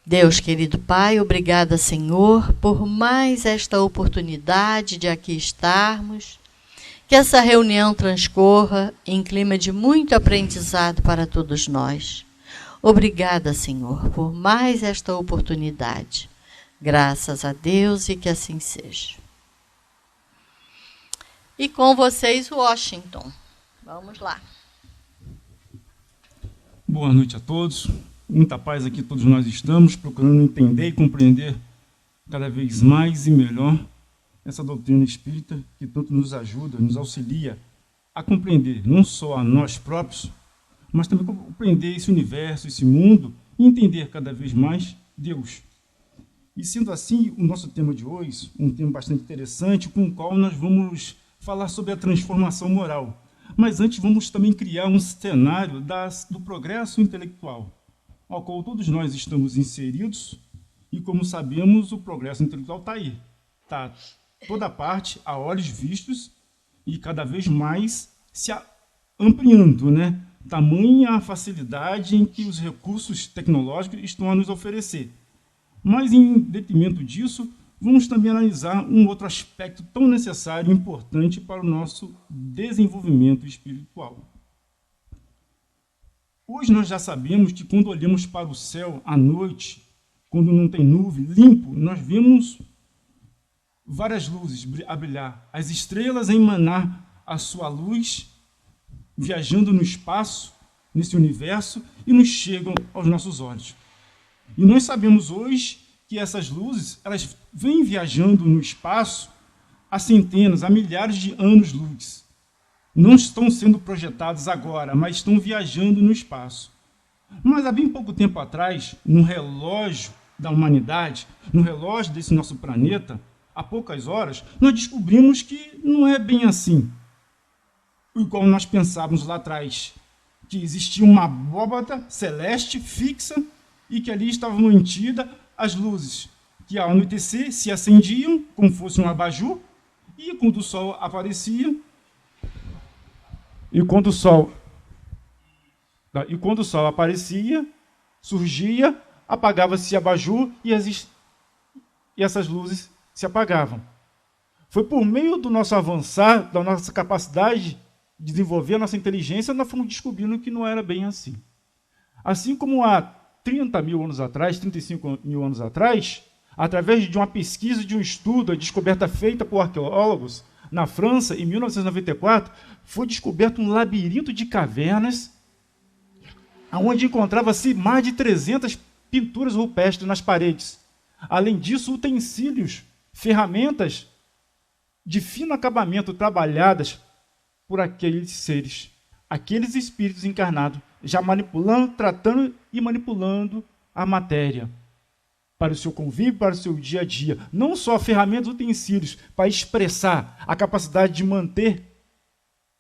Deus, querido Pai, obrigada, Senhor, por mais esta oportunidade de aqui estarmos. Que essa reunião transcorra em clima de muito aprendizado para todos nós. Obrigada, Senhor, por mais esta oportunidade. Graças a Deus e que assim seja. E com vocês, Washington. Vamos lá. Boa noite a todos. Muita paz aqui todos nós estamos, procurando entender e compreender cada vez mais e melhor essa doutrina espírita que tanto nos ajuda, nos auxilia a compreender não só a nós próprios, mas também compreender esse universo, esse mundo e entender cada vez mais Deus. E sendo assim, o nosso tema de hoje, um tema bastante interessante, com o qual nós vamos falar sobre a transformação moral. Mas antes vamos também criar um cenário do progresso intelectual, ao qual todos nós estamos inseridos, e como sabemos, o progresso intelectual está aí. Está toda parte, a olhos vistos, e cada vez mais se ampliando, né? Tamanha a facilidade em que os recursos tecnológicos estão a nos oferecer. Mas, em detrimento disso, vamos também analisar um outro aspecto tão necessário e importante para o nosso desenvolvimento espiritual. Hoje nós já sabemos que quando olhamos para o céu à noite, quando não tem nuvem, limpo, nós vemos várias luzes a brilhar, as estrelas a emanar a sua luz, viajando no espaço, nesse universo, e nos chegam aos nossos olhos. E nós sabemos hoje que essas luzes, elas vêm viajando no espaço há centenas, há milhares de anos-luz. Não estão sendo projetadas agora, mas estão viajando no espaço. Mas há bem pouco tempo atrás, no relógio da humanidade, no relógio desse nosso planeta, há poucas horas, nós descobrimos que não é bem assim, igual nós pensávamos lá atrás, que existia uma abóbada celeste fixa e que ali estavam mantidas as luzes, que ao anoitecer se acendiam como fosse um abajur, e quando o sol aparecia, surgia, apagava-se abajur e essas luzes se apagavam. Foi por meio do nosso avançar, da nossa capacidade de desenvolver a nossa inteligência, nós fomos descobrindo que não era bem assim. Assim como há 30 mil anos atrás, 35 mil anos atrás, através de uma pesquisa, de um estudo, a descoberta feita por arqueólogos na França, em 1994, foi descoberto um labirinto de cavernas, onde encontrava-se mais de 300 pinturas rupestres nas paredes. Além disso, utensílios, ferramentas de fino acabamento trabalhadas por aqueles seres, aqueles espíritos encarnados, já manipulando, tratando e manipulando a matéria para o seu convívio, para o seu dia a dia. Não só ferramentas, utensílios para expressar a capacidade de manter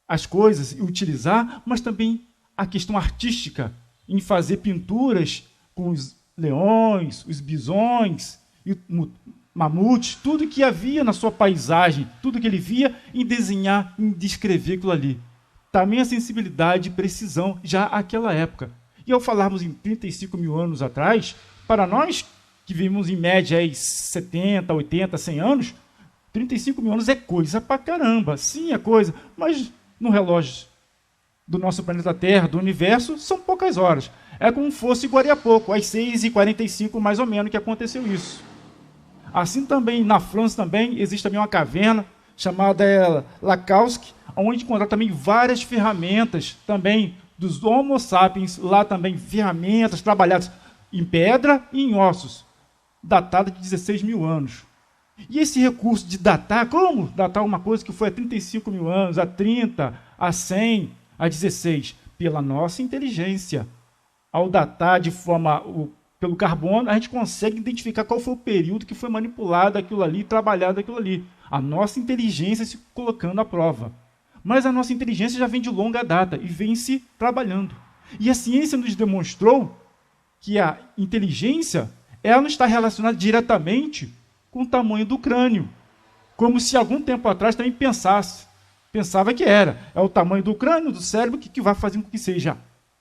as coisas e utilizar, mas também a questão artística, em fazer pinturas com os leões, os bisões, e mamutes, tudo que havia na sua paisagem, tudo que ele via, em desenhar, em descrever aquilo ali. Também a sensibilidade e precisão já naquela época. E ao falarmos em 35 mil anos atrás, para nós que vivemos em média aí 70, 80, 100 anos, 35 mil anos é coisa pra caramba. Sim, é coisa, mas no relógio do nosso planeta Terra, do universo, são poucas horas. É como fosse agora há pouco, às 6h45 mais ou menos, que aconteceu isso. Assim também, na França também, existe também uma caverna chamada Lakowski, onde encontrar também várias ferramentas também dos Homo sapiens, lá também ferramentas trabalhadas em pedra e em ossos, datadas de 16 mil anos. E esse recurso de datar, como datar uma coisa que foi há 35 mil anos, há 30, há 100, há 16? Pela nossa inteligência. Ao datar de forma pelo carbono, a gente consegue identificar qual foi o período que foi manipulado aquilo ali, trabalhado aquilo ali. A nossa inteligência se colocando à prova. Mas a nossa inteligência já vem de longa data e vem se trabalhando. E a ciência nos demonstrou que a inteligência ela não está relacionada diretamente com o tamanho do crânio, como se algum tempo atrás também pensava que era. É o tamanho do crânio, do cérebro, que vai fazer com que seja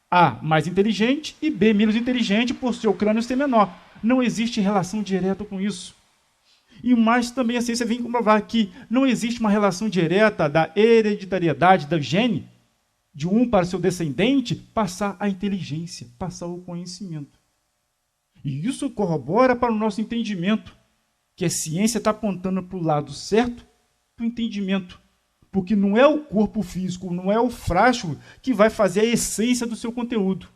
A, mais inteligente, e B, menos inteligente, por seu crânio ser menor. não existe relação direta com isso. E mais também a ciência vem comprovar que não existe uma relação direta da hereditariedade do gene, de um para seu descendente, passar a inteligência, passar o conhecimento. E isso corrobora para o nosso entendimento, que a ciência está apontando para o lado certo do entendimento. Porque não é o corpo físico, não é o frasco que vai fazer a essência do seu conteúdo.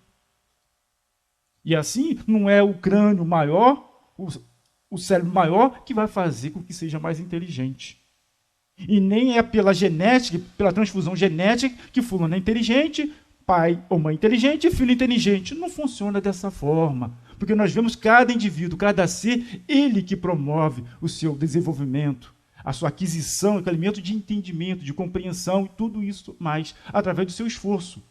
E assim, não é o crânio maior, o cérebro maior, que vai fazer com que seja mais inteligente. E nem é pela genética, pela transfusão genética, que fulano é inteligente, pai ou mãe inteligente, filho inteligente. Não funciona dessa forma. Porque nós vemos cada indivíduo, cada ser, ele que promove o seu desenvolvimento, a sua aquisição, o alimento de entendimento, de compreensão e tudo isso mais, através do seu esforço.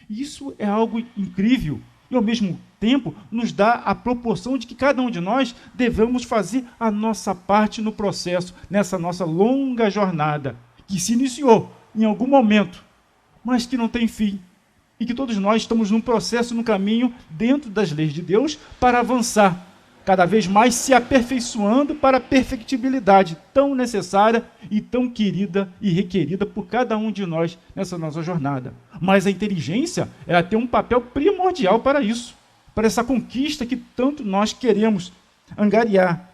E isso é algo incrível e, ao mesmo tempo, nos dá a proporção de que cada um de nós devemos fazer a nossa parte no processo, nessa nossa longa jornada, que se iniciou em algum momento, mas que não tem fim. E que todos nós estamos num processo, num caminho, dentro das leis de Deus, para avançar, cada vez mais se aperfeiçoando para a perfectibilidade tão necessária e tão querida e requerida por cada um de nós nessa nossa jornada. Mas a inteligência, ela tem um papel primordial para isso, para essa conquista que tanto nós queremos angariar.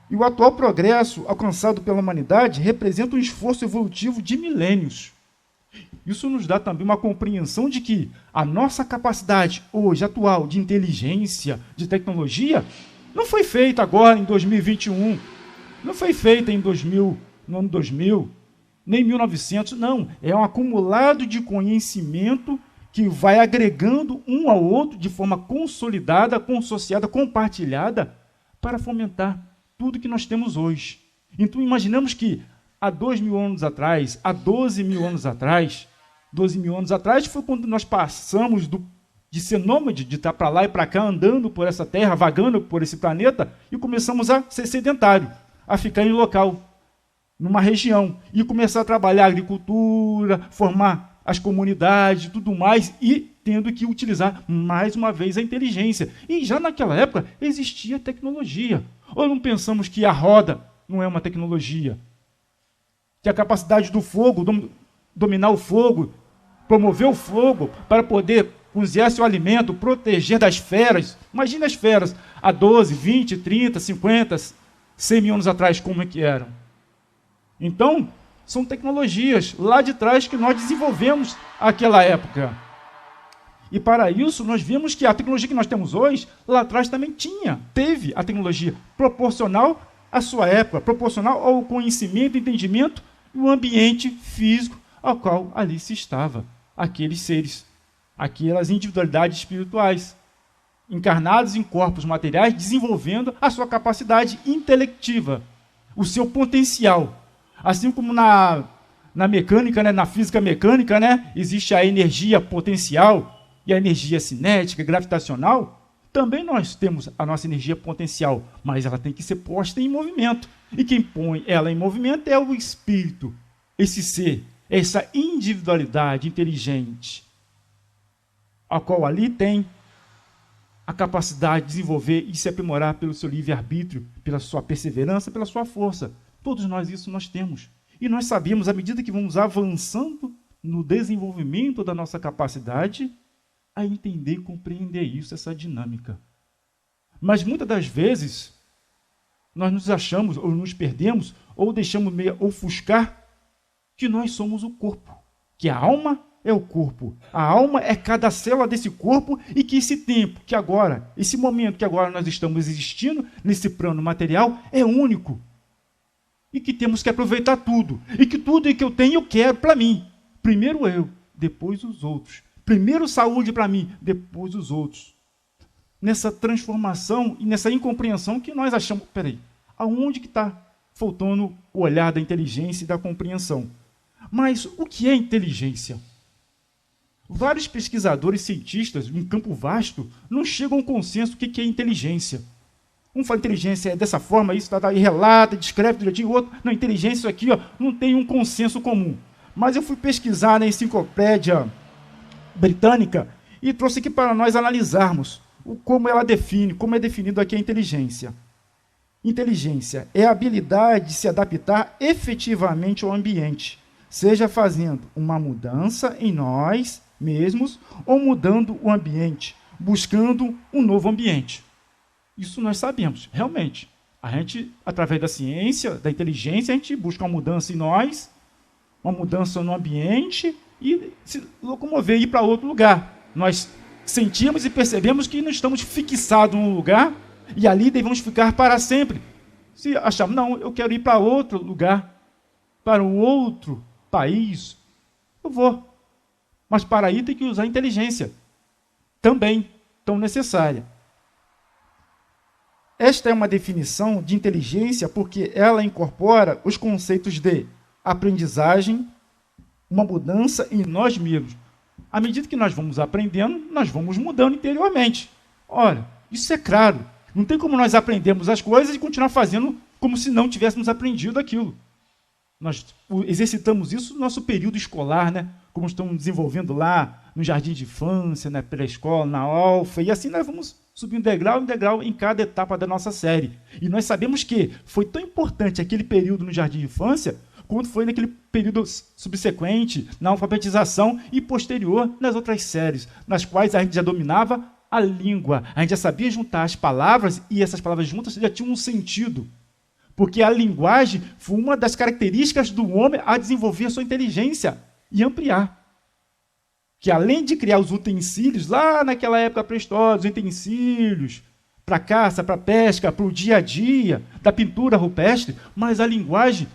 E o atual progresso alcançado pela humanidade representa um esforço evolutivo de milênios. Isso nos dá também uma compreensão de que a nossa capacidade hoje, atual, de inteligência, de tecnologia, não foi feita agora em 2021, não foi feita no ano 2000, nem 1900, não. É um acumulado de conhecimento que vai agregando um ao outro de forma consolidada, consociada, compartilhada, para fomentar tudo que nós temos hoje. Então, imaginamos que há 2.000 anos atrás, há 12.000 anos atrás, 12.000 anos atrás foi quando nós passamos de ser nômade, de estar para lá e para cá, andando por essa terra, vagando por esse planeta, e começamos a ser sedentário, a ficar em local, numa região, e começar a trabalhar a agricultura, formar as comunidades, tudo mais, e tendo que utilizar mais uma vez a inteligência. E já naquela época existia tecnologia. Ou não pensamos que a roda não é uma tecnologia? Que a capacidade do fogo, dominar o fogo, promover o fogo para poder cozinhar seu alimento, proteger das feras. Imagina as feras há 12, 20, 30, 50, 100 mil anos atrás, como é que eram. Então, são tecnologias lá de trás que nós desenvolvemos naquela época. E para isso, nós vimos que a tecnologia que nós temos hoje, lá atrás também teve a tecnologia proporcional à sua época, proporcional ao conhecimento, entendimento e o ambiente físico ao qual ali se estava, aqueles seres, aquelas individualidades espirituais, encarnados em corpos materiais, desenvolvendo a sua capacidade intelectiva, o seu potencial. Assim como na mecânica, né, na física mecânica, né, existe a energia potencial e a energia cinética, gravitacional, também nós temos a nossa energia potencial, mas ela tem que ser posta em movimento. E quem põe ela em movimento é o espírito, esse ser, essa individualidade inteligente, a qual ali tem a capacidade de desenvolver e se aprimorar pelo seu livre-arbítrio, pela sua perseverança, pela sua força. Todos nós isso nós temos. E nós sabemos, à medida que vamos avançando no desenvolvimento da nossa capacidade, a entender e compreender isso, essa dinâmica. Mas muitas das vezes, nós nos achamos, ou nos perdemos, ou deixamos meio ofuscar, que nós somos o corpo, que a alma é o corpo. A alma é cada célula desse corpo e que esse tempo, que agora, esse momento que agora nós estamos existindo, nesse plano material, é único. E que temos que aproveitar tudo. E que tudo que eu tenho, eu quero para mim. Primeiro eu, depois os outros. Primeiro saúde para mim, depois os outros. Nessa transformação e nessa incompreensão que nós achamos, peraí, aonde que está faltando o olhar da inteligência e da compreensão? Mas o que é inteligência? Vários pesquisadores cientistas, em um campo vasto, não chegam a um consenso do que é inteligência. Um fala inteligência é dessa forma, isso está aí, relata, descreve direitinho, o outro, não, inteligência isso aqui, ó, não tem um consenso comum. Mas eu fui pesquisar na enciclopédia britânica e trouxe aqui para nós analisarmos como ela define, como é definido aqui a inteligência. Inteligência é a habilidade de se adaptar efetivamente ao ambiente, seja fazendo uma mudança em nós mesmos ou mudando o ambiente, buscando um novo ambiente. Isso nós sabemos, realmente. A gente, através da ciência, da inteligência, a gente busca uma mudança em nós, uma mudança no ambiente e se locomover e ir para outro lugar. Nós sentimos e percebemos que não estamos fixados num lugar e ali devemos ficar para sempre. Se achamos, não, eu quero ir para outro lugar, para um outro país, eu vou. Mas para ir tem que usar a inteligência, também tão necessária. Esta é uma definição de inteligência porque ela incorpora os conceitos de aprendizagem, uma mudança em nós mesmos. À medida que nós vamos aprendendo, nós vamos mudando interiormente. Olha, isso é claro. Não tem como nós aprendermos as coisas e continuar fazendo como se não tivéssemos aprendido aquilo. Nós exercitamos isso no nosso período escolar, né? Como estamos desenvolvendo lá no jardim de infância, na pré-escola, na alfa, e assim nós vamos subindo degrau em degrau em cada etapa da nossa série. E nós sabemos que foi tão importante aquele período no jardim de infância, quanto foi naquele período subsequente, na alfabetização e posterior nas outras séries, nas quais a gente já dominava a língua, a gente já sabia juntar as palavras e essas palavras juntas já tinham um sentido. Porque a linguagem foi uma das características do homem a desenvolver a sua inteligência e ampliar. Que além de criar os utensílios, lá naquela época pré-histórica, os utensílios para caça, para pesca, para o dia a dia, da pintura rupestre, mas a linguagem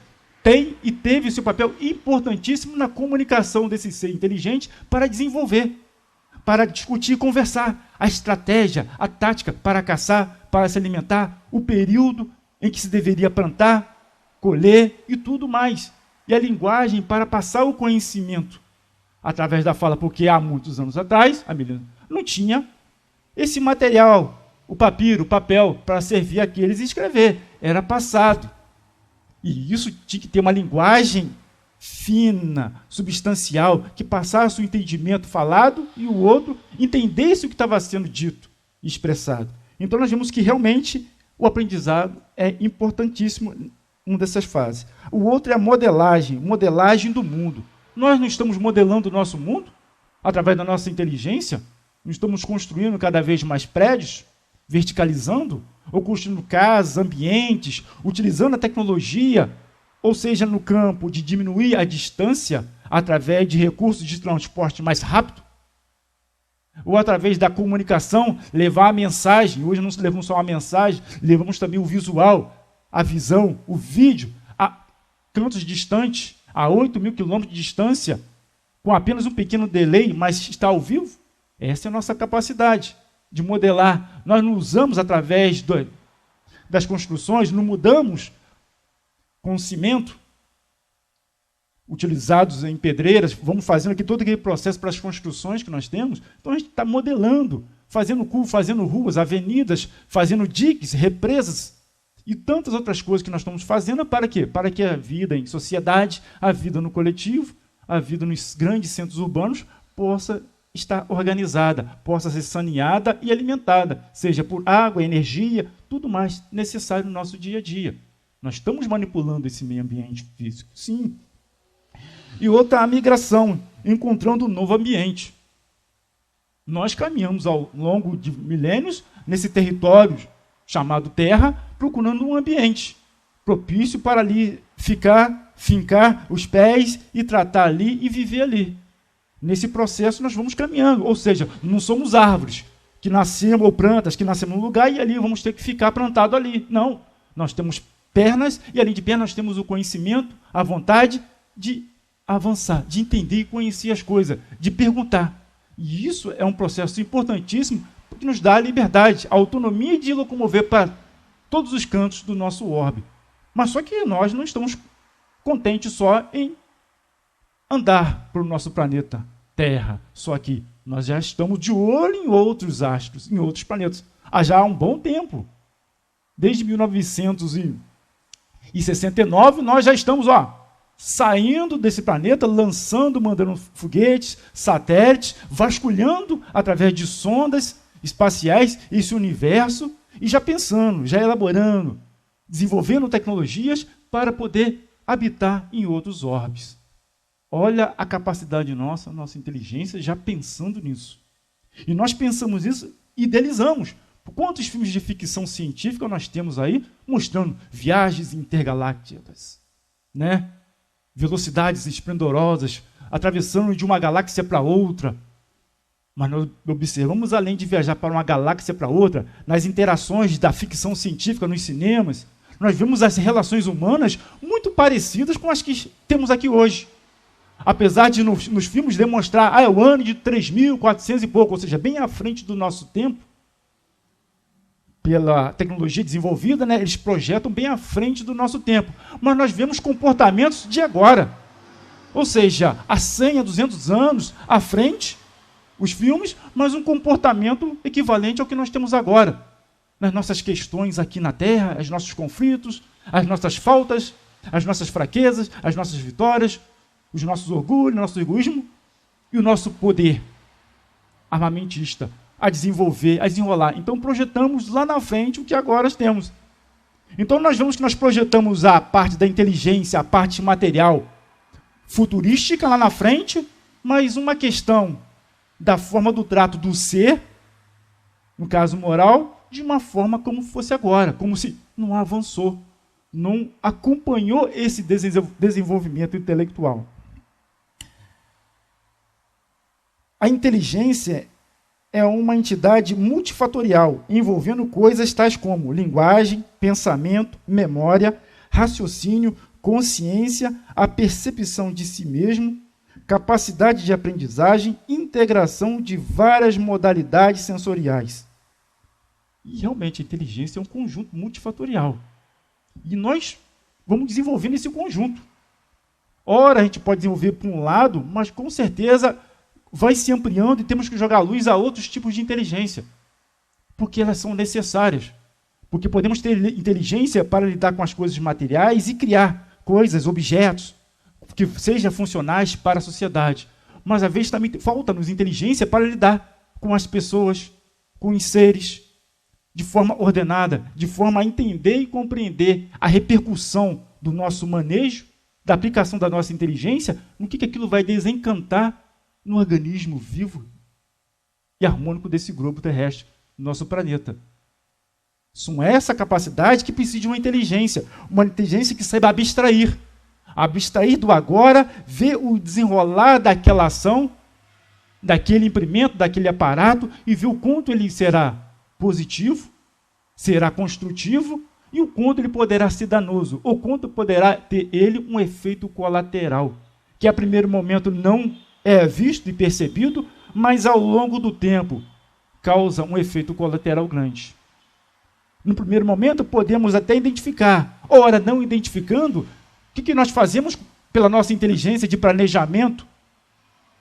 tem e teve seu papel importantíssimo na comunicação desse ser inteligente para desenvolver, para discutir e conversar a estratégia, a tática para caçar, para se alimentar, o período em que se deveria plantar, colher e tudo mais. E a linguagem para passar o conhecimento através da fala, porque há muitos anos atrás, a Milena não tinha esse material, o papiro, o papel, para servir aqueles e escrever. Era passado. E isso tinha que ter uma linguagem fina, substancial, que passasse o entendimento falado e o outro entendesse o que estava sendo dito e expressado. Então nós vemos que realmente o aprendizado é importantíssimo em uma dessas fases. O outro é a modelagem do mundo. Nós não estamos modelando o nosso mundo através da nossa inteligência? Não estamos construindo cada vez mais prédios, verticalizando, ou construindo casas, ambientes, utilizando a tecnologia, ou seja, no campo de diminuir a distância através de recursos de transporte mais rápido, ou através da comunicação, levar a mensagem. Hoje não levamos só a mensagem, levamos também o visual, a visão, o vídeo, a cantos distantes, a 8.000 quilômetros de distância, com apenas um pequeno delay, mas está ao vivo. Essa é a nossa capacidade de modelar. Nós não usamos através das construções, não mudamos com cimento, utilizados em pedreiras, vamos fazendo aqui todo aquele processo para as construções que nós temos. Então a gente está modelando, fazendo curvas, fazendo ruas, avenidas, fazendo diques, represas e tantas outras coisas que nós estamos fazendo. Para quê? Para que a vida em sociedade, a vida no coletivo, a vida nos grandes centros urbanos possa estar organizada, possa ser saneada e alimentada, seja por água, energia, tudo mais necessário no nosso dia a dia. Nós estamos manipulando esse meio ambiente físico, sim. E outra, a migração, encontrando um novo ambiente. Nós caminhamos ao longo de milênios nesse território chamado Terra, procurando um ambiente propício para ali fincar os pés e tratar ali e viver ali. Nesse processo nós vamos caminhando, ou seja, não somos árvores que nascemos, ou plantas que nascemos num lugar e ali vamos ter que ficar plantado ali. Não, nós temos pernas e além de pernas nós temos o conhecimento, a vontade de avançar, de entender e conhecer as coisas, de perguntar. E isso é um processo importantíssimo porque nos dá a liberdade, a autonomia de locomover para todos os cantos do nosso orbe. Mas só que nós não estamos contentes só em andar para o nosso planeta Terra, só que nós já estamos de olho em outros astros, em outros planetas, já há um bom tempo. Desde 1969, nós já estamos saindo desse planeta, mandando foguetes, satélites, vasculhando através de sondas espaciais, esse universo, e já pensando, já elaborando, desenvolvendo tecnologias para poder habitar em outros orbes. Olha a capacidade nossa inteligência já pensando nisso. E nós pensamos isso, idealizamos. Quantos filmes de ficção científica nós temos aí mostrando viagens intergalácticas, né? Velocidades esplendorosas, atravessando de uma galáxia para outra. Mas nós observamos, além de viajar para uma galáxia para outra, nas interações da ficção científica nos cinemas, nós vemos as relações humanas muito parecidas com as que temos aqui hoje. Apesar de nos filmes demonstrar, é o ano de 3.400 e pouco, ou seja, bem à frente do nosso tempo, pela tecnologia desenvolvida, né, eles projetam bem à frente do nosso tempo. Mas nós vemos comportamentos de agora. Ou seja, há 100 a 200 anos à frente, os filmes, mas um comportamento equivalente ao que nós temos agora. Nas nossas questões aqui na Terra, os nossos conflitos, as nossas faltas, as nossas fraquezas, as nossas vitórias, os nossos orgulhos, o nosso egoísmo e o nosso poder armamentista a desenvolver, a desenrolar. Então projetamos lá na frente o que agora temos. Então nós vemos que nós projetamos a parte da inteligência, a parte material futurística lá na frente, mas uma questão da forma do trato do ser, no caso moral, de uma forma como fosse agora, como se não avançou, não acompanhou esse desenvolvimento intelectual. A inteligência é uma entidade multifatorial, envolvendo coisas tais como linguagem, pensamento, memória, raciocínio, consciência, a percepção de si mesmo, capacidade de aprendizagem, integração de várias modalidades sensoriais. E realmente a inteligência é um conjunto multifatorial. E nós vamos desenvolvendo esse conjunto. Ora, a gente pode desenvolver por um lado, mas com certeza vai se ampliando e temos que jogar luz a outros tipos de inteligência, porque elas são necessárias. Porque podemos ter inteligência para lidar com as coisas materiais e criar coisas, objetos, que sejam funcionais para a sociedade. Mas, às vezes, também falta-nos inteligência para lidar com as pessoas, com os seres, de forma ordenada, de forma a entender e compreender a repercussão do nosso manejo, da aplicação da nossa inteligência, no que aquilo vai desencantar no organismo vivo e harmônico desse globo terrestre, do nosso planeta. Com essa capacidade que precisa de uma inteligência que saiba abstrair do agora, ver o desenrolar daquela ação, daquele implemento, daquele aparato, e ver o quanto ele será positivo, será construtivo, e o quanto ele poderá ser danoso, ou quanto poderá ter ele um efeito colateral, que a primeiro momento não é visto e percebido, mas ao longo do tempo causa um efeito colateral grande. No primeiro momento podemos até identificar, ora não identificando, o que nós fazemos pela nossa inteligência de planejamento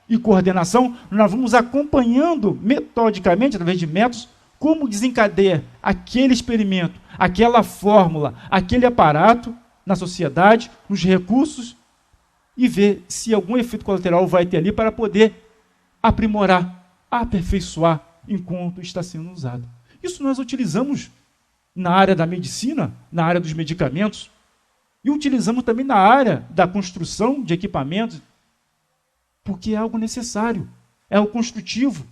e coordenação? Nós vamos acompanhando metodicamente, através de métodos, como desencadeia aquele experimento, aquela fórmula, aquele aparato na sociedade, nos recursos, e ver se algum efeito colateral vai ter ali para poder aprimorar, aperfeiçoar enquanto está sendo usado. Isso nós utilizamos na área da medicina, na área dos medicamentos, e utilizamos também na área da construção de equipamentos, porque é algo necessário, é o construtivo.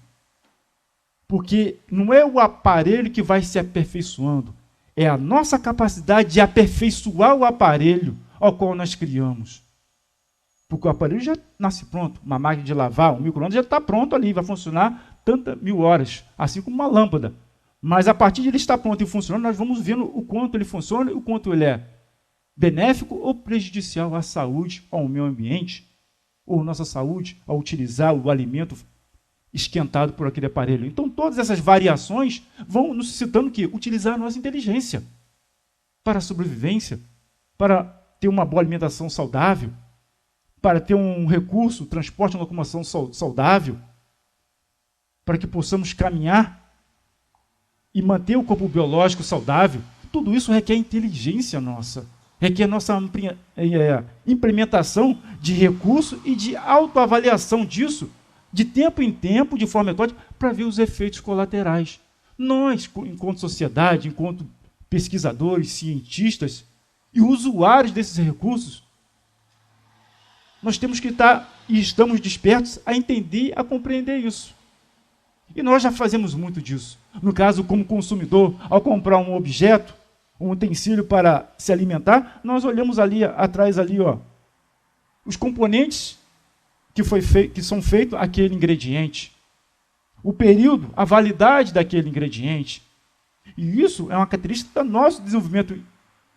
Porque não é o aparelho que vai se aperfeiçoando, é a nossa capacidade de aperfeiçoar o aparelho ao qual nós criamos. Porque o aparelho já nasce pronto, uma máquina de lavar, um micro-ondas já está pronto ali, vai funcionar tantas 1000 horas, assim como uma lâmpada. Mas a partir de ele estar pronto e funcionando, nós vamos vendo o quanto ele funciona e o quanto ele é benéfico ou prejudicial à saúde, ao meio ambiente, ou nossa saúde ao utilizar o alimento esquentado por aquele aparelho. Então, todas essas variações vão nos suscitando que utilizar a nossa inteligência para a sobrevivência, para ter uma boa alimentação saudável, para ter um recurso, transporte e locomoção saudável, para que possamos caminhar e manter o corpo biológico saudável. Tudo isso requer inteligência nossa, requer nossa implementação de recurso e de autoavaliação disso de tempo em tempo, de forma metódica, para ver os efeitos colaterais. Nós, enquanto sociedade, enquanto pesquisadores, cientistas e usuários desses recursos, nós temos que estar e estamos despertos a entender, a compreender isso. E nós já fazemos muito disso. No caso, como consumidor, ao comprar um objeto, um utensílio para se alimentar, nós olhamos ali atrás ali, os componentes que são feitos aquele ingrediente, o período, a validade daquele ingrediente. E isso é uma característica do nosso desenvolvimento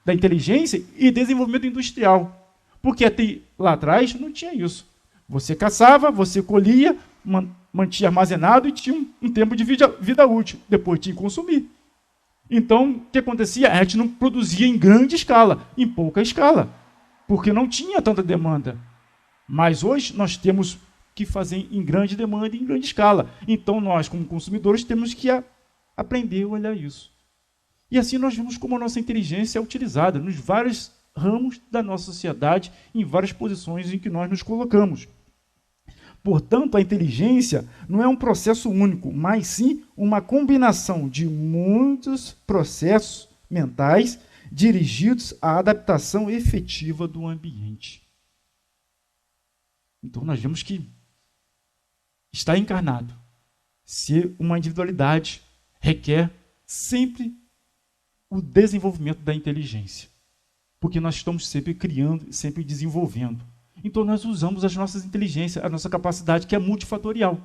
da inteligência e desenvolvimento industrial. Porque até lá atrás não tinha isso. Você caçava, você colhia, mantinha armazenado e tinha um tempo de vida útil. Depois tinha que consumir. Então, o que acontecia? A gente não produzia em grande escala, em pouca escala, porque não tinha tanta demanda. Mas hoje nós temos que fazer em grande demanda e em grande escala. Então, nós, como consumidores, temos que aprender a olhar isso. E assim nós vemos como a nossa inteligência é utilizada nos vários ramos da nossa sociedade, em várias posições em que nós nos colocamos. Portanto, a inteligência não é um processo único, mas sim uma combinação de muitos processos mentais dirigidos à adaptação efetiva do ambiente. Então, nós vemos que estar encarnado, ser uma individualidade, requer sempre o desenvolvimento da inteligência. Porque nós estamos sempre criando, sempre desenvolvendo. Então, nós usamos as nossas inteligências, a nossa capacidade, que é multifatorial.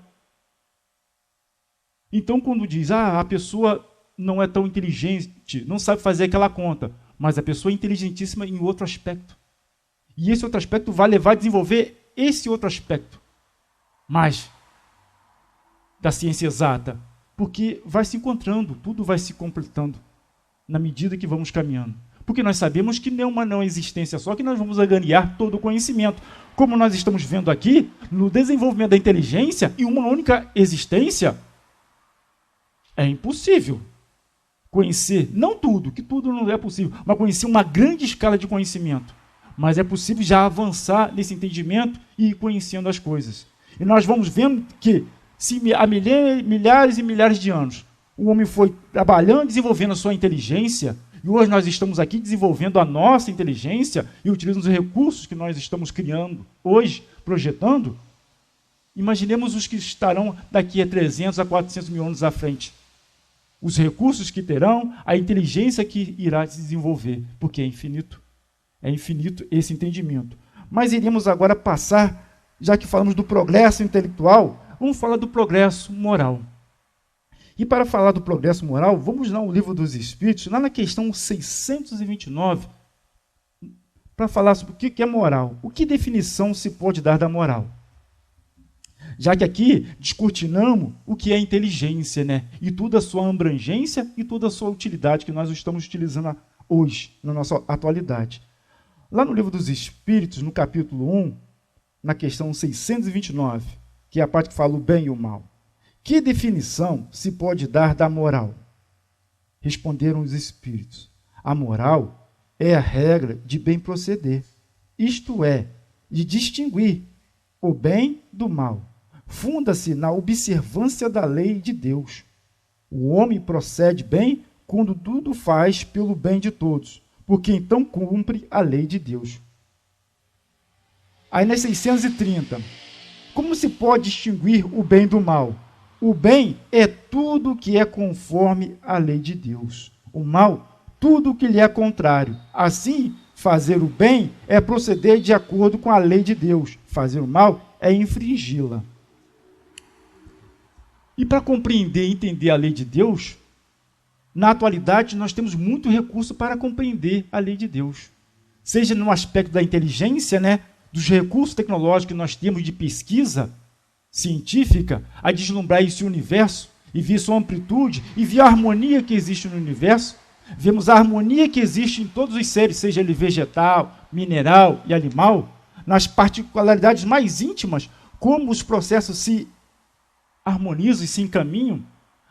Então, quando diz, a pessoa não é tão inteligente, não sabe fazer aquela conta, mas a pessoa é inteligentíssima em outro aspecto. E esse outro aspecto vai levar a desenvolver esse outro aspecto mais da ciência exata, porque vai se encontrando, tudo vai se completando na medida que vamos caminhando. Porque nós sabemos que não é uma não existência só que nós vamos ganhar todo o conhecimento. Como nós estamos vendo aqui, no desenvolvimento da inteligência, em uma única existência, é impossível conhecer, não tudo, que tudo não é possível, mas conhecer uma grande escala de conhecimento. Mas é possível já avançar nesse entendimento e ir conhecendo as coisas. E nós vamos vendo que, se há milhares e milhares de anos, o homem foi trabalhando, desenvolvendo a sua inteligência, e hoje nós estamos aqui desenvolvendo a nossa inteligência e utilizando os recursos que nós estamos criando hoje, projetando. Imaginemos os que estarão daqui a 300 a 400 mil anos à frente. Os recursos que terão, a inteligência que irá se desenvolver, porque é infinito. É infinito esse entendimento. Mas iremos agora passar, já que falamos do progresso intelectual, vamos falar do progresso moral. E para falar do progresso moral, vamos lá no Livro dos Espíritos, lá na questão 629, para falar sobre o que é moral. O que definição se pode dar da moral? Já que aqui descortinamos o que é inteligência, né? E toda a sua abrangência e toda a sua utilidade que nós estamos utilizando hoje, na nossa atualidade. Lá no Livro dos Espíritos, no capítulo 1, na questão 629, que é a parte que fala o bem e o mal. Que definição se pode dar da moral? Responderam os espíritos. A moral é a regra de bem proceder, isto é, de distinguir o bem do mal. Funda-se na observância da lei de Deus. O homem procede bem quando tudo faz pelo bem de todos, porque então cumpre a lei de Deus. Aí nas 630, como se pode distinguir o bem do mal? O bem é tudo que é conforme a lei de Deus. O mal, tudo que lhe é contrário. Assim, fazer o bem é proceder de acordo com a lei de Deus. Fazer o mal é infringi-la. E para compreender e entender a lei de Deus, na atualidade nós temos muito recurso para compreender a lei de Deus. Seja no aspecto da inteligência, né, dos recursos tecnológicos que nós temos de pesquisa científica, a deslumbrar esse universo e ver sua amplitude e ver a harmonia que existe no universo. Vemos a harmonia que existe em todos os seres, seja ele vegetal, mineral e animal, nas particularidades mais íntimas, como os processos se harmonizam e se encaminham.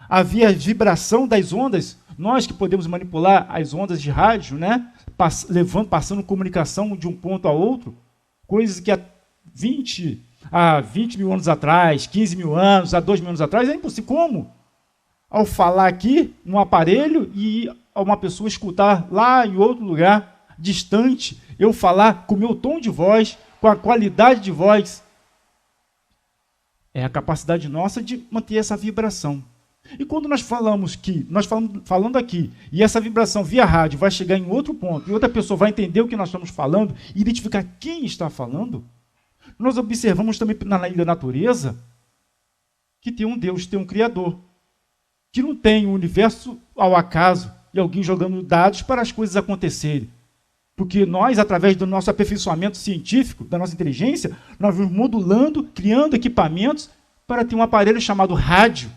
Havia a vibração das ondas, nós que podemos manipular as ondas de rádio, né? Passando comunicação de um ponto a outro, coisas que há 20 há 20 mil anos atrás, 15 mil anos, há 2 mil anos atrás, é impossível. Como? Ao falar aqui, num aparelho, e uma pessoa escutar lá em outro lugar, distante, eu falar com o meu tom de voz, com a qualidade de voz. É a capacidade nossa de manter essa vibração. E quando nós falamos falando aqui, e essa vibração via rádio vai chegar em outro ponto, e outra pessoa vai entender o que nós estamos falando, e identificar quem está falando, nós observamos também na lei da natureza que tem um Deus, tem um Criador, que não tem um universo ao acaso e alguém jogando dados para as coisas acontecerem. Porque nós, através do nosso aperfeiçoamento científico, da nossa inteligência, nós vamos modulando, criando equipamentos para ter um aparelho chamado rádio,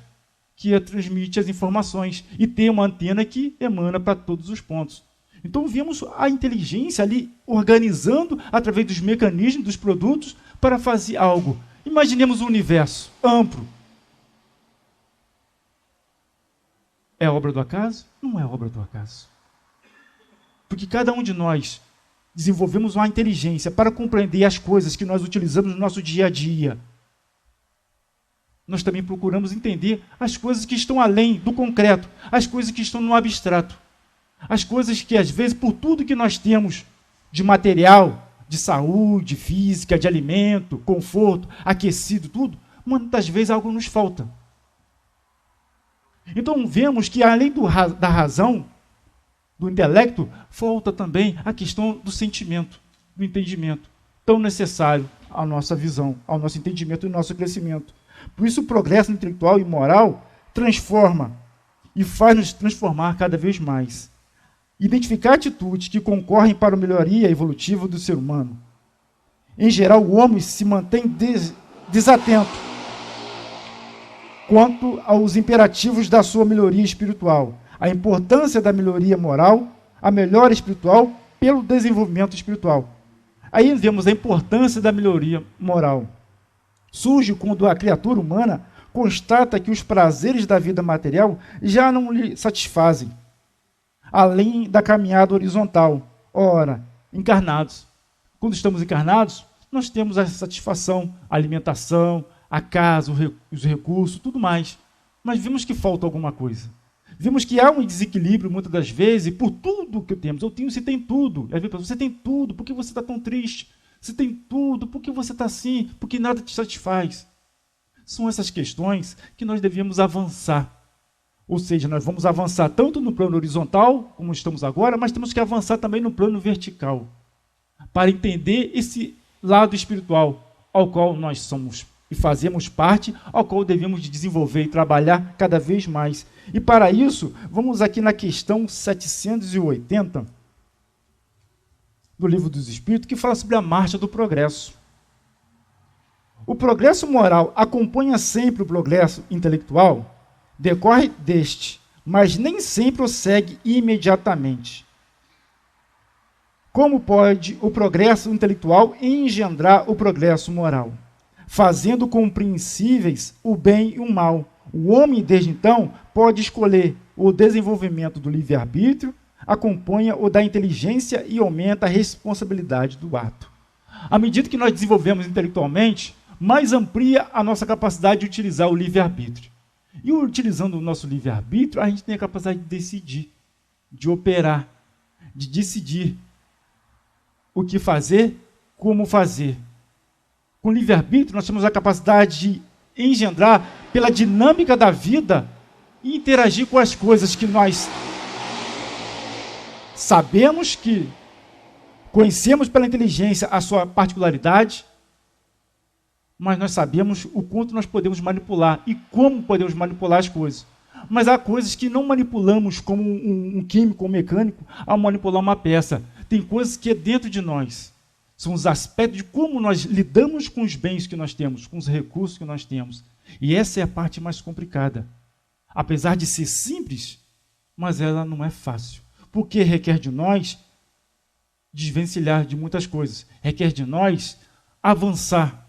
que transmite as informações, e tem uma antena que emana para todos os pontos. Então vemos a inteligência ali organizando, através dos mecanismos, dos produtos, para fazer algo. Imaginemos um universo amplo. É obra do acaso? Não é obra do acaso. Porque cada um de nós desenvolvemos uma inteligência para compreender as coisas que nós utilizamos no nosso dia a dia. Nós também procuramos entender as coisas que estão além do concreto, as coisas que estão no abstrato. As coisas que, às vezes, por tudo que nós temos de material, de saúde, física, de alimento, conforto, aquecido, tudo, muitas vezes algo nos falta. Então, vemos que, além da razão, do intelecto, falta também a questão do sentimento, do entendimento, tão necessário à nossa visão, ao nosso entendimento e ao nosso crescimento. Por isso, o progresso intelectual e moral transforma e faz-nos transformar cada vez mais. Identificar atitudes que concorrem para a melhoria evolutiva do ser humano. Em geral, o homem se mantém desatento quanto aos imperativos da sua melhoria espiritual, a importância da melhoria moral, a melhora espiritual pelo desenvolvimento espiritual. Aí vemos a importância da melhoria moral. Surge quando a criatura humana constata que os prazeres da vida material já não lhe satisfazem, além da caminhada horizontal. Ora, encarnados. Quando estamos encarnados, nós temos a satisfação, a alimentação, a casa, os recursos, tudo mais. Mas vimos que falta alguma coisa. Vimos que há um desequilíbrio, muitas das vezes, por tudo que temos. Você tem tudo. Às vezes, você tem tudo, por que você está tão triste? Você tem tudo, por que você está assim? Porque nada te satisfaz. São essas questões que nós devemos avançar. Ou seja, nós vamos avançar tanto no plano horizontal, como estamos agora, mas temos que avançar também no plano vertical, para entender esse lado espiritual, ao qual nós somos e fazemos parte, ao qual devemos desenvolver e trabalhar cada vez mais. E para isso, vamos aqui na questão 780, do Livro dos Espíritos, que fala sobre a marcha do progresso. O progresso moral acompanha sempre o progresso intelectual, decorre deste, mas nem sempre o segue imediatamente. Como pode o progresso intelectual engendrar o progresso moral? Fazendo compreensíveis o bem e o mal. O homem, desde então, pode escolher o desenvolvimento do livre-arbítrio, acompanha o da inteligência e aumenta a responsabilidade do ato. À medida que nós desenvolvemos intelectualmente, mais amplia a nossa capacidade de utilizar o livre-arbítrio. E utilizando o nosso livre-arbítrio, a gente tem a capacidade de decidir, de operar, de decidir o que fazer, como fazer. Com o livre-arbítrio, nós temos a capacidade de engendrar, pela dinâmica da vida, e interagir com as coisas que nós sabemos que conhecemos pela inteligência a sua particularidade, mas nós sabemos o quanto nós podemos manipular e como podemos manipular as coisas. Mas há coisas que não manipulamos como um químico ou mecânico ao manipular uma peça. Tem coisas que é dentro de nós. São os aspectos de como nós lidamos com os bens que nós temos, com os recursos que nós temos. E essa é a parte mais complicada. Apesar de ser simples, mas ela não é fácil. Porque requer de nós desvencilhar de muitas coisas. Requer de nós avançar,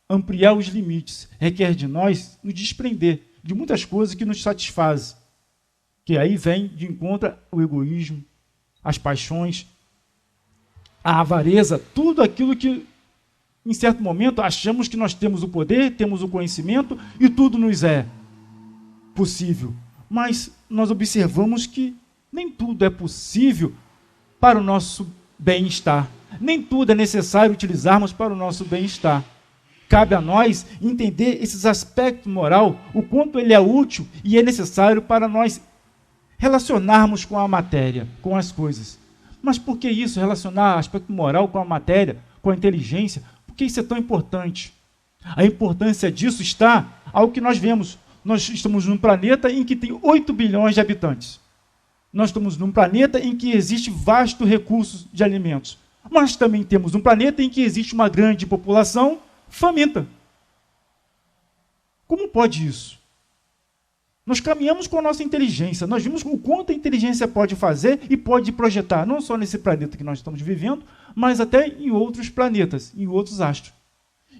ampliar os limites. Requer de nós nos desprender de muitas coisas que nos satisfazem. Que aí vem de encontro o egoísmo, as paixões, a avareza, tudo aquilo que em certo momento, achamos que nós temos o poder, temos o conhecimento e tudo nos é possível. Mas nós observamos que nem tudo é possível para o nosso bem-estar. Nem tudo é necessário utilizarmos para o nosso bem-estar. Cabe a nós entender esses aspectos moral, o quanto ele é útil e é necessário para nós relacionarmos com a matéria, com as coisas. Mas por que isso, relacionar aspecto moral com a matéria, com a inteligência? Por que isso é tão importante? A importância disso está ao que nós vemos. Nós estamos num planeta em que tem 8 bilhões de habitantes. Nós estamos num planeta em que existe vasto recurso de alimentos. Mas também temos um planeta em que existe uma grande população faminta. Como pode isso? Nós caminhamos com a nossa inteligência. Nós vimos o quanto a inteligência pode fazer e pode projetar, não só nesse planeta que nós estamos vivendo, mas até em outros planetas, em outros astros.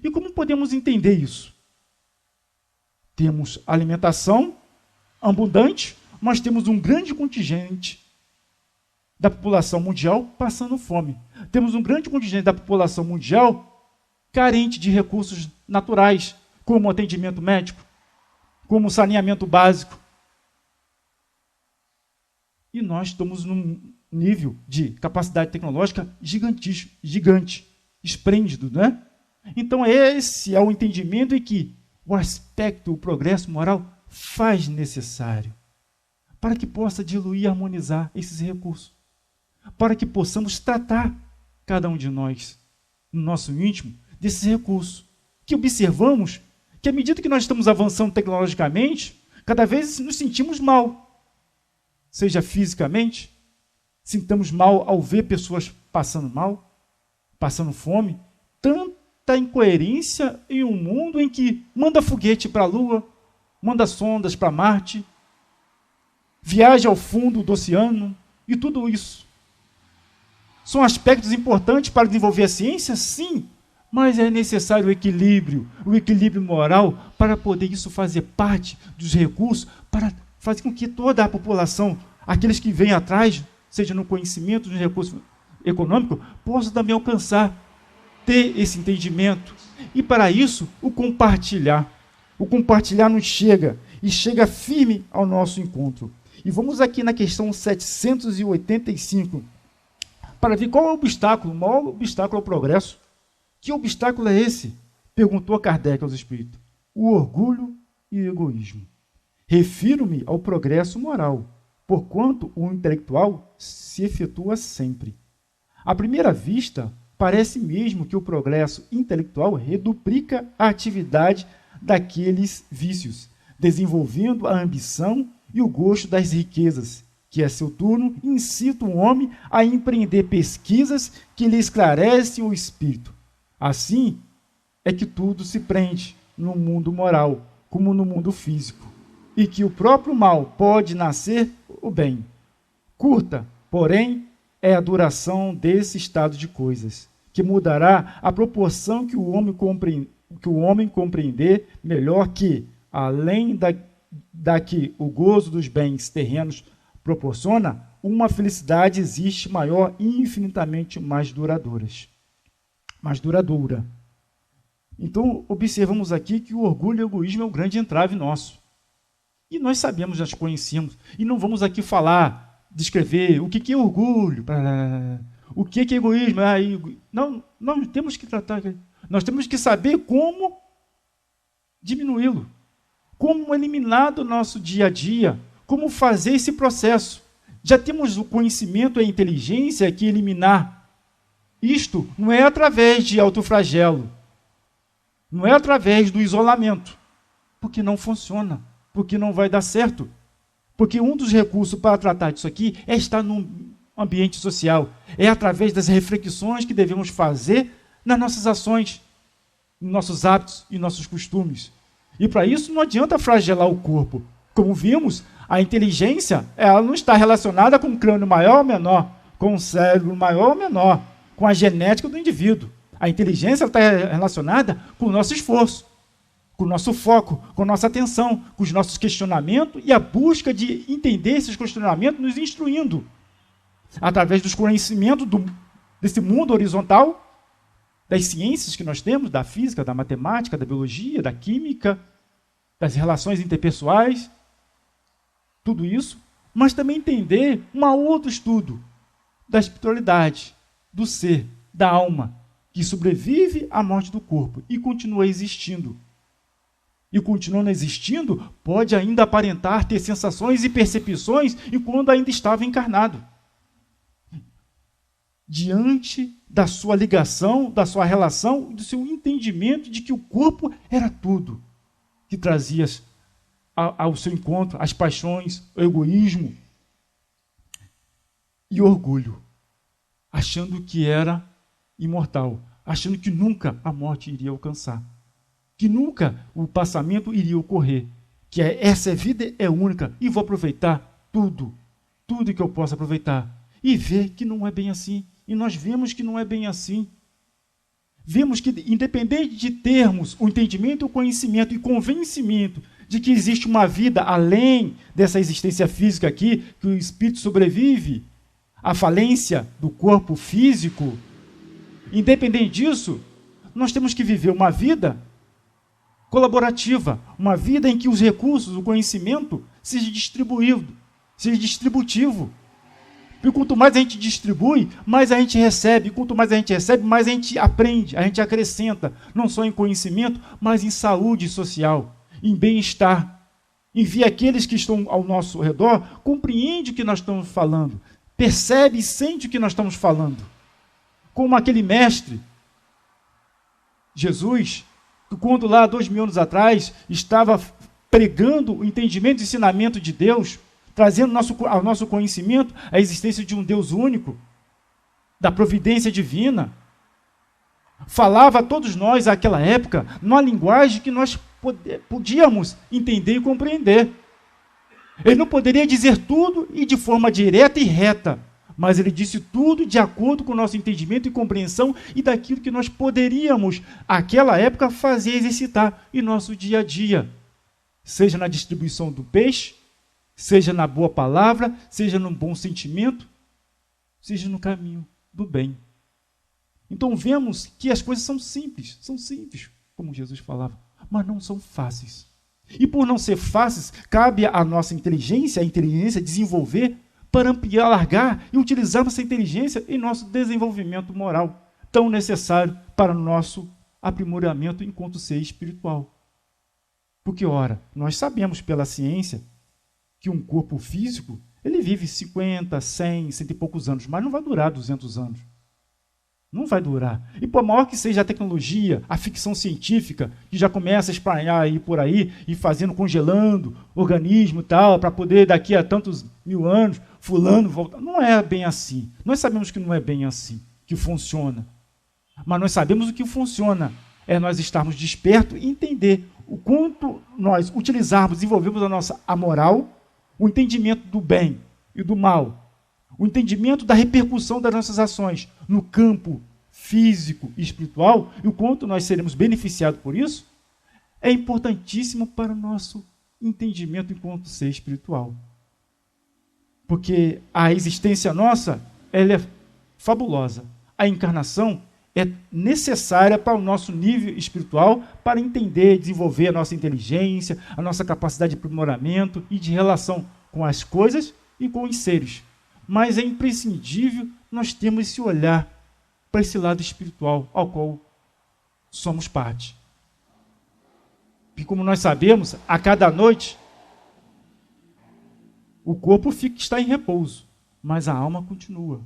E como podemos entender isso? Temos alimentação abundante, mas temos um grande contingente da população mundial passando fome. Temos um grande contingente da população mundial carente de recursos naturais, como atendimento médico, como saneamento básico. E nós estamos num nível de capacidade tecnológica gigante, esplêndido, né? Então esse é o entendimento em que o aspecto, o progresso moral faz necessário para que possa diluir e harmonizar esses recursos, para que possamos tratar cada um de nós, no nosso íntimo, desses recursos, que observamos que à medida que nós estamos avançando tecnologicamente, cada vez nos sentimos mal, seja fisicamente, sintamos mal ao ver pessoas passando mal, passando fome, tanta incoerência em um mundo em que manda foguete para a Lua, manda sondas para Marte, viaja ao fundo do oceano, e tudo isso. São aspectos importantes para desenvolver a ciência? Sim, mas é necessário o equilíbrio moral, para poder isso fazer parte dos recursos, para fazer com que toda a população, aqueles que vêm atrás, seja no conhecimento, no recurso econômico, possam também alcançar, ter esse entendimento. E para isso, o compartilhar nos chega, e chega firme ao nosso encontro. E vamos aqui na questão 785, para ver qual é o obstáculo, o maior obstáculo ao progresso. Que obstáculo é esse? Perguntou Kardec aos espíritos. O orgulho e o egoísmo. Refiro-me ao progresso moral, porquanto o intelectual se efetua sempre. À primeira vista, parece mesmo que o progresso intelectual reduplica a atividade daqueles vícios, desenvolvendo a ambição e o gosto das riquezas, que, a seu turno, incita o homem a empreender pesquisas que lhe esclarecem o espírito. Assim é que tudo se prende no mundo moral, como no mundo físico, e que o próprio mal pode nascer o bem. Curta, porém, é a duração desse estado de coisas, que mudará a proporção que o homem compreender melhor que, além da que o gozo dos bens terrenos proporciona, uma felicidade existe maior e infinitamente mais duradoura. Então, observamos aqui que o orgulho e o egoísmo é o grande entrave nosso. E nós sabemos, já conhecemos. E não vamos aqui falar, descrever o que é orgulho, o que é egoísmo. Não, nós temos que tratar, nós temos que saber como diminuí-lo, como eliminar do nosso dia a dia, como fazer esse processo. Já temos o conhecimento e a inteligência que eliminar. Isto não é através de autoflagelo, não é através do isolamento, porque não funciona, porque não vai dar certo. Porque um dos recursos para tratar disso aqui é estar num ambiente social, é através das reflexões que devemos fazer nas nossas ações, nos nossos hábitos e nossos costumes. E para isso não adianta flagelar o corpo. Como vimos, a inteligência ela não está relacionada com o crânio maior ou menor, com o cérebro maior ou menor, com a genética do indivíduo. A inteligência está relacionada com o nosso esforço, com o nosso foco, com a nossa atenção, com os nossos questionamentos e a busca de entender esses questionamentos nos instruindo. Através dos conhecimentos desse mundo horizontal, das ciências que nós temos, da física, da matemática, da biologia, da química, das relações interpessoais, tudo isso, mas também entender um outro estudo da espiritualidade, do ser, da alma, que sobrevive à morte do corpo e continua existindo. E continuando existindo, pode ainda aparentar ter sensações e percepções enquanto ainda estava encarnado. Diante da sua ligação, da sua relação, do seu entendimento de que o corpo era tudo que trazia ao seu encontro as paixões, o egoísmo e o orgulho, achando que era imortal, achando que nunca a morte iria alcançar, que nunca o passamento iria ocorrer, que essa vida é única e vou aproveitar tudo que eu posso aproveitar, e ver que não é bem assim. E nós vemos que não é bem assim. Vemos que, independente de termos o entendimento, o conhecimento e convencimento de que existe uma vida além dessa existência física aqui, que o espírito sobrevive à falência do corpo físico, independente disso, nós temos que viver uma vida colaborativa, uma vida em que os recursos, o conhecimento, seja distributivo. Porque quanto mais a gente distribui, mais a gente recebe. Quanto mais a gente recebe, mais a gente aprende, a gente acrescenta, não só em conhecimento, mas em saúde social, em bem-estar. Envia aqueles que estão ao nosso redor, compreende o que nós estamos falando, percebe e sente o que nós estamos falando. Como aquele mestre, Jesus, que quando lá 2000 anos atrás estava pregando o entendimento e ensinamento de Deus, trazendo ao nosso conhecimento a existência de um Deus único, da providência divina, falava a todos nós, naquela época, numa linguagem que nós podíamos entender e compreender. Ele não poderia dizer tudo e de forma direta e reta, mas ele disse tudo de acordo com o nosso entendimento e compreensão e daquilo que nós poderíamos, naquela época, fazer exercitar em nosso dia a dia, seja na distribuição do peixe, seja na boa palavra, seja no bom sentimento, seja no caminho do bem. Então vemos que as coisas são simples, como Jesus falava, mas não são fáceis. E por não ser fáceis, cabe à nossa inteligência, desenvolver para ampliar, alargar e utilizar essa inteligência em nosso desenvolvimento moral, tão necessário para o nosso aprimoramento enquanto ser espiritual. Porque, ora, nós sabemos pela ciência que um corpo físico, ele vive 50, 100, 100 e poucos anos, mas não vai durar 200 anos. Não vai durar. E por maior que seja a tecnologia, a ficção científica, que já começa a espalhar aí por aí, e fazendo, congelando organismo e tal, para poder daqui a tantos mil anos, fulano voltar. Não é bem assim. Nós sabemos que não é bem assim, que funciona. Mas nós sabemos o que funciona. É nós estarmos despertos e entender o quanto nós utilizarmos, desenvolvermos a moral, o entendimento do bem e do mal, o entendimento da repercussão das nossas ações no campo físico e espiritual, e o quanto nós seremos beneficiados por isso, é importantíssimo para o nosso entendimento enquanto ser espiritual. Porque a existência nossa, ela é fabulosa. A encarnação é necessária para o nosso nível espiritual, para entender, desenvolver a nossa inteligência, a nossa capacidade de aprimoramento e de relação com as coisas e com os seres. Mas é imprescindível nós termos esse olhar para esse lado espiritual, ao qual somos parte. E como nós sabemos, a cada noite, o corpo está em repouso, mas a alma continua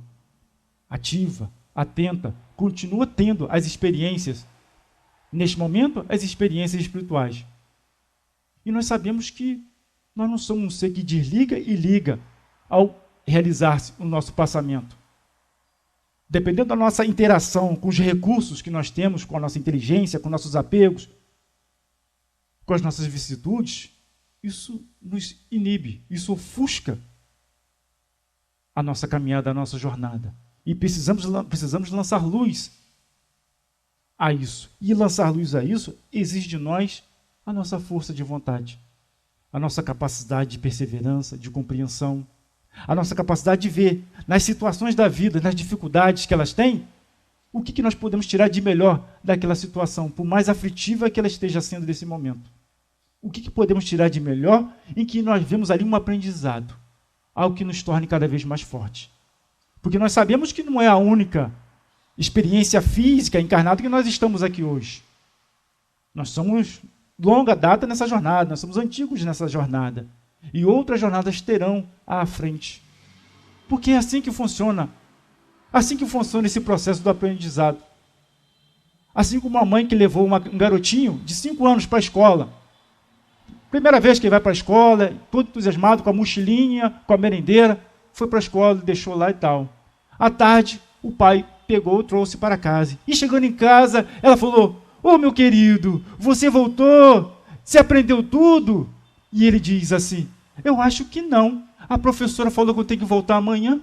ativa, atenta, continua tendo as experiências, neste momento, as experiências espirituais. E nós sabemos que nós não somos um ser que desliga e liga ao realizar-se o nosso passamento. Dependendo da nossa interação com os recursos que nós temos, com a nossa inteligência, com nossos apegos, com as nossas vicissitudes, isso nos inibe, isso ofusca a nossa caminhada, a nossa jornada. E precisamos lançar luz a isso. E lançar luz a isso exige de nós a nossa força de vontade, a nossa capacidade de perseverança, de compreensão, a nossa capacidade de ver nas situações da vida, nas dificuldades que elas têm, O que nós podemos tirar de melhor daquela situação, por mais aflitiva que ela esteja sendo nesse momento? O que podemos tirar de melhor em que nós vemos ali um aprendizado, algo que nos torne cada vez mais forte? Porque nós sabemos que não é a única experiência física encarnada que nós estamos aqui hoje. Nós somos longa data nessa jornada, nós somos antigos nessa jornada. E outras jornadas terão à frente. Porque é assim que funciona. Assim que funciona esse processo do aprendizado. Assim como uma mãe que levou um garotinho de 5 anos para a escola. Primeira vez que ele vai para a escola, todo entusiasmado, com a mochilinha, com a merendeira, foi para a escola, deixou lá e tal. À tarde, o pai pegou, trouxe para casa. E chegando em casa, ela falou: "Ô, meu querido, você voltou? Você aprendeu tudo?" E ele diz assim: "Eu acho que não. A professora falou que eu tenho que voltar amanhã."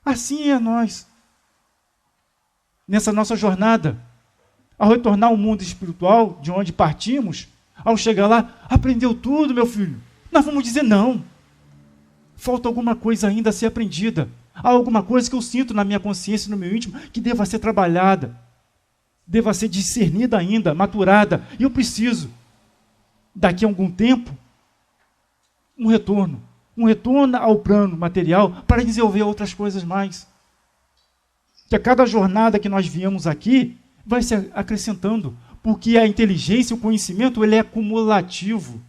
Assim é nós. Nessa nossa jornada, ao retornar ao mundo espiritual, de onde partimos, ao chegar lá, aprendeu tudo, meu filho. Nós vamos dizer não. Falta alguma coisa ainda a ser aprendida. Há alguma coisa que eu sinto na minha consciência, no meu íntimo, que deva ser trabalhada, deva ser discernida ainda, maturada. E eu preciso, daqui a algum tempo, um retorno ao plano material para desenvolver outras coisas mais. Que a cada jornada que nós viemos aqui, vai se acrescentando, porque a inteligência, o conhecimento, ele é acumulativo.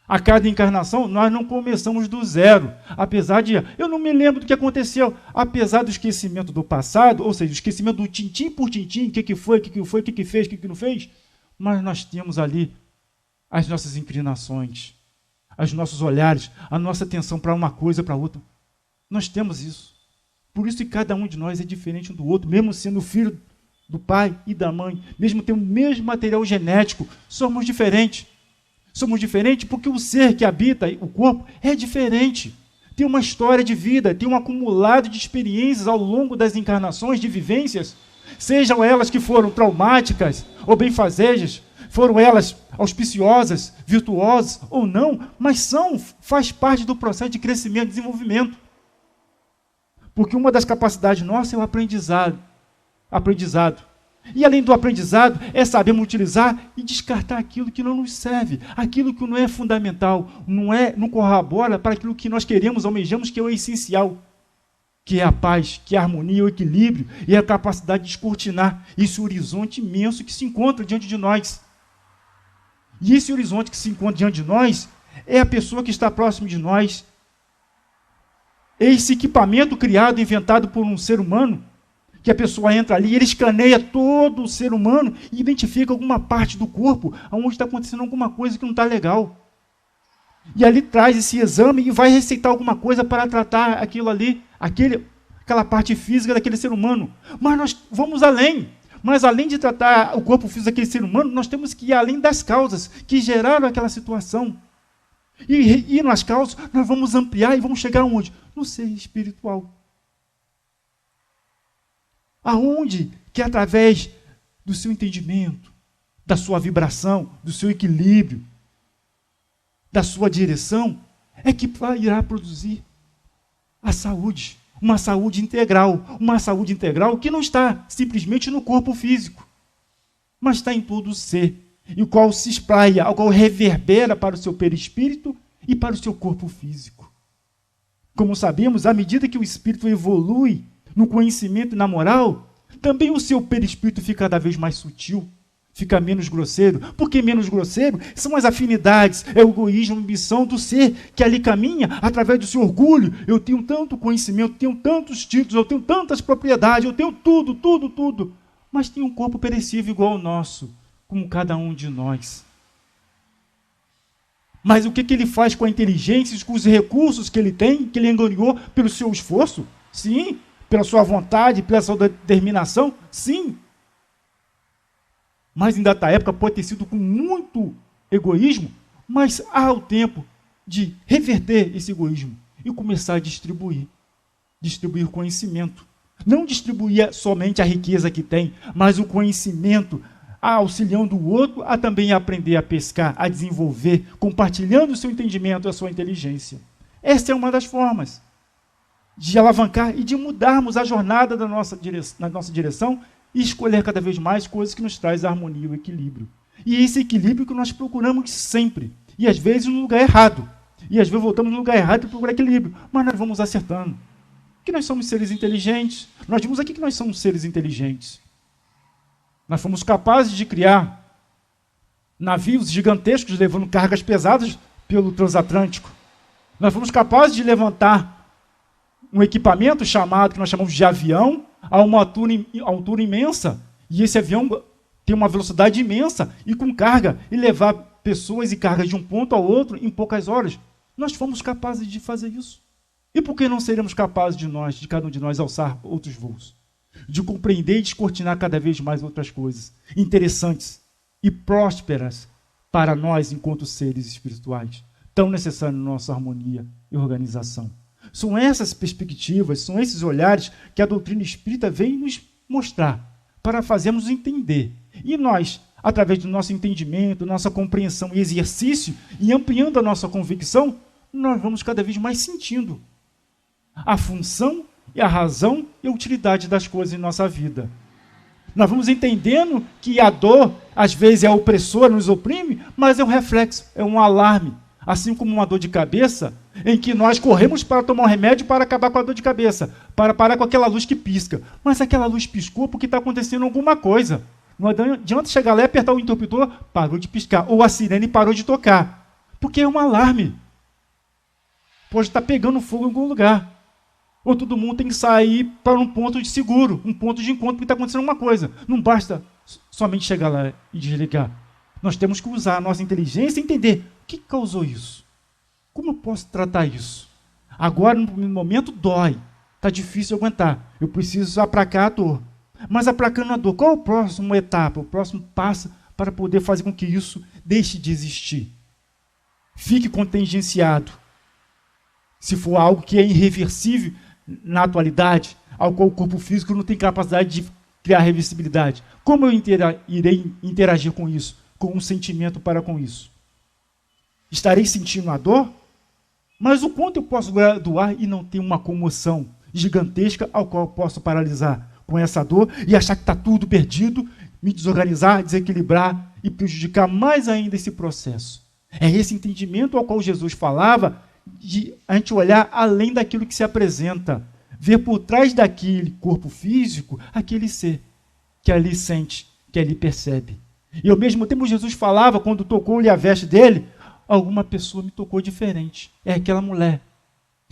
A cada encarnação, nós não começamos do zero, apesar de, eu não me lembro do que aconteceu, apesar do esquecimento do passado, ou seja, o esquecimento do tintim por tintim, o que foi, o que fez, o que não fez, mas nós temos ali as nossas inclinações, os nossos olhares, a nossa atenção para uma coisa, para outra. Nós temos isso. Por isso que cada um de nós é diferente um do outro, mesmo sendo filho do pai e da mãe, mesmo tendo o mesmo material genético, somos diferentes. Somos diferentes porque o ser que habita o corpo é diferente. Tem uma história de vida, tem um acumulado de experiências ao longo das encarnações, de vivências, sejam elas que foram traumáticas ou benfazejas, foram elas auspiciosas, virtuosas ou não, mas faz parte do processo de crescimento e desenvolvimento. Porque uma das capacidades nossas é o aprendizado. E além do aprendizado, é sabermos utilizar e descartar aquilo que não nos serve, aquilo que não é fundamental, não corrobora para aquilo que nós queremos, almejamos, que é o essencial, que é a paz, que é a harmonia, o equilíbrio e a capacidade de descortinar esse horizonte imenso que se encontra diante de nós. E esse horizonte que se encontra diante de nós é a pessoa que está próximo de nós. Esse equipamento criado, inventado por um ser humano, que a pessoa entra ali, ele escaneia todo o ser humano e identifica alguma parte do corpo onde está acontecendo alguma coisa que não está legal. E ali traz esse exame e vai receitar alguma coisa para tratar aquilo ali, aquela parte física daquele ser humano. Mas nós vamos além. Mas além de tratar o corpo físico daquele ser humano, nós temos que ir além das causas que geraram aquela situação. E nas causas, nós vamos ampliar e vamos chegar aonde? No ser espiritual. Aonde que através do seu entendimento, da sua vibração, do seu equilíbrio, da sua direção, é que irá produzir a saúde, uma saúde integral que não está simplesmente no corpo físico, mas está em todo o ser, e o qual se espraia, o qual reverbera para o seu perispírito e para o seu corpo físico. Como sabemos, à medida que o espírito evolui no conhecimento e na moral, também o seu perispírito fica cada vez mais sutil, fica menos grosseiro. Por que menos grosseiro? São as afinidades, é o egoísmo, a ambição do ser que ali caminha através do seu orgulho. Eu tenho tanto conhecimento, tenho tantos títulos, eu tenho tantas propriedades, eu tenho tudo. Mas tem um corpo perecível igual ao nosso, como cada um de nós. Mas o que ele faz com a inteligência, com os recursos que ele tem, que ele angariou pelo seu esforço? Sim. Pela sua vontade, pela sua determinação? Sim. Mas em data época pode ter sido com muito egoísmo, mas há o tempo de reverter esse egoísmo e começar a distribuir conhecimento. Não distribuir somente a riqueza que tem, mas o conhecimento, auxiliando o outro a também aprender a pescar, a desenvolver, compartilhando o seu entendimento e a sua inteligência. Essa é uma das formas. de alavancar e de mudarmos a jornada na nossa direção e escolher cada vez mais coisas que nos traz a harmonia e o equilíbrio. E esse equilíbrio que nós procuramos sempre, e às vezes no lugar errado. E às vezes voltamos no lugar errado para procurar equilíbrio, mas nós vamos acertando. Porque nós somos seres inteligentes. Nós vimos aqui que nós somos seres inteligentes. Nós fomos capazes de criar navios gigantescos levando cargas pesadas pelo transatlântico. Nós fomos capazes de levantar um equipamento chamado, que nós chamamos de avião, a uma altura imensa. E esse avião tem uma velocidade imensa e com carga, e levar pessoas e cargas de um ponto ao outro em poucas horas. Nós fomos capazes de fazer isso. E por que não seremos capazes de cada um de nós, alçar outros voos? De compreender e descortinar cada vez mais outras coisas interessantes e prósperas para nós enquanto seres espirituais, tão necessários na nossa harmonia e organização. São essas perspectivas, são esses olhares que a doutrina espírita vem nos mostrar para fazermos entender. E nós, através do nosso entendimento, nossa compreensão e exercício, e ampliando a nossa convicção, nós vamos cada vez mais sentindo a função e a razão e a utilidade das coisas em nossa vida. Nós vamos entendendo que a dor, às vezes, é opressora, nos oprime, mas é um reflexo, é um alarme. Assim como uma dor de cabeça, em que nós corremos para tomar um remédio para acabar com a dor de cabeça, para parar com aquela luz que pisca. Mas aquela luz piscou porque está acontecendo alguma coisa. Não adianta chegar lá e apertar o interruptor, parou de piscar, ou a sirene parou de tocar. Porque é um alarme. Pode estar pegando fogo em algum lugar. Ou todo mundo tem que sair para um ponto de seguro, um ponto de encontro, porque está acontecendo alguma coisa. Não basta somente chegar lá e desligar. Nós temos que usar a nossa inteligência e entender o que causou isso. Como eu posso tratar isso? Agora, no momento, dói. Está difícil de aguentar. Eu preciso aplacar a dor. Mas aplacando a dor, qual é a próxima etapa, o próximo passo para poder fazer com que isso deixe de existir? Fique contingenciado. Se for algo que é irreversível na atualidade, ao qual o corpo físico não tem capacidade de criar reversibilidade, como eu irei interagir com isso? Com um sentimento para com isso? Estarei sentindo a dor? Mas o quanto eu posso doar e não ter uma comoção gigantesca ao qual eu posso paralisar com essa dor e achar que está tudo perdido, me desorganizar, desequilibrar e prejudicar mais ainda esse processo? É esse entendimento ao qual Jesus falava, de a gente olhar além daquilo que se apresenta, ver por trás daquele corpo físico, aquele ser que ali sente, que ali percebe. E ao mesmo tempo Jesus falava, quando tocou-lhe a veste dele, alguma pessoa me tocou diferente, é aquela mulher.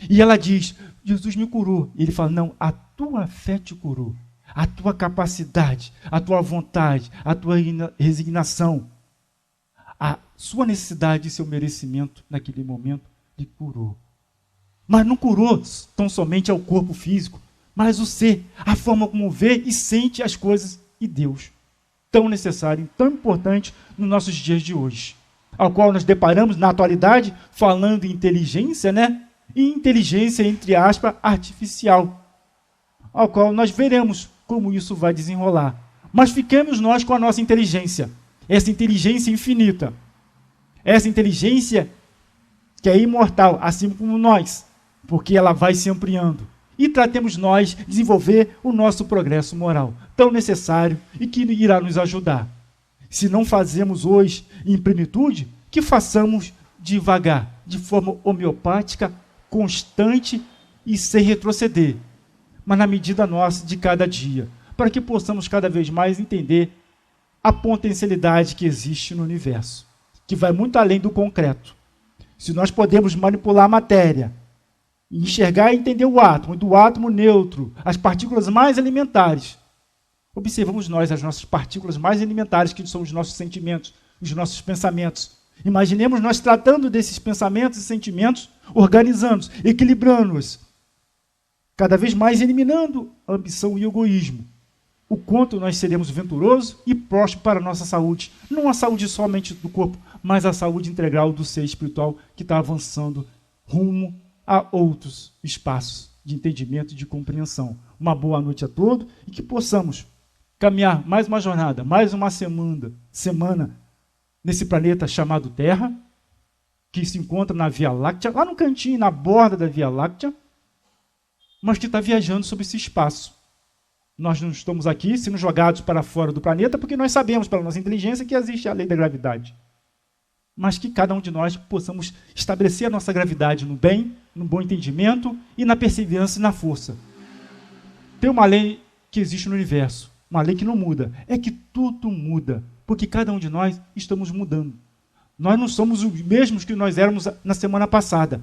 E ela diz, Jesus me curou. E ele fala, não, a tua fé te curou, a tua capacidade, a tua vontade, a tua resignação, a sua necessidade e seu merecimento naquele momento lhe curou. Mas não curou tão somente ao corpo físico, mas o ser, a forma como vê e sente as coisas e Deus. Tão necessário, tão importante nos nossos dias de hoje, ao qual nós deparamos na atualidade, falando em inteligência, E inteligência, entre aspas, artificial, ao qual nós veremos como isso vai desenrolar. Mas fiquemos nós com a nossa inteligência, essa inteligência infinita, essa inteligência que é imortal, assim como nós, porque ela vai se ampliando. E tratemos nós de desenvolver o nosso progresso moral, tão necessário e que irá nos ajudar. Se não fazemos hoje em plenitude, que façamos devagar, de forma homeopática, constante e sem retroceder, mas na medida nossa de cada dia, para que possamos cada vez mais entender a potencialidade que existe no universo, que vai muito além do concreto. Se nós podemos manipular a matéria, enxergar e entender o átomo, do átomo neutro, as partículas mais elementares, observamos nós as nossas partículas mais elementares, que são os nossos sentimentos, os nossos pensamentos. Imaginemos nós tratando desses pensamentos e sentimentos, organizando-os, equilibrando-os, cada vez mais eliminando a ambição e o egoísmo. O quanto nós seremos venturosos e prósperos para a nossa saúde. Não a saúde somente do corpo, mas a saúde integral do ser espiritual que está avançando rumo a outros espaços de entendimento e de compreensão. Uma boa noite a todos e que possamos caminhar mais uma jornada, mais uma semana nesse planeta chamado Terra, que se encontra na Via Láctea, lá no cantinho, na borda da Via Láctea, mas que está viajando sobre esse espaço. Nós não estamos aqui sendo jogados para fora do planeta porque nós sabemos, pela nossa inteligência, que existe a lei da gravidade. Mas que cada um de nós possamos estabelecer a nossa gravidade no bem, no bom entendimento e na perseverança e na força. Tem uma lei que existe no universo, uma lei que não muda, é que tudo muda, porque cada um de nós estamos mudando. Nós não somos os mesmos que nós éramos na semana passada.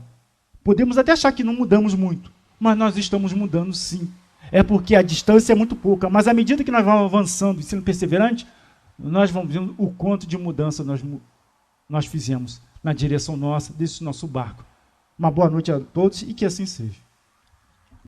Podemos até achar que não mudamos muito, mas nós estamos mudando sim. É porque a distância é muito pouca, mas à medida que nós vamos avançando e sendo perseverantes, nós vamos vendo o quanto de mudança nós fizemos na direção nossa, desse nosso barco. Uma boa noite a todos e que assim seja.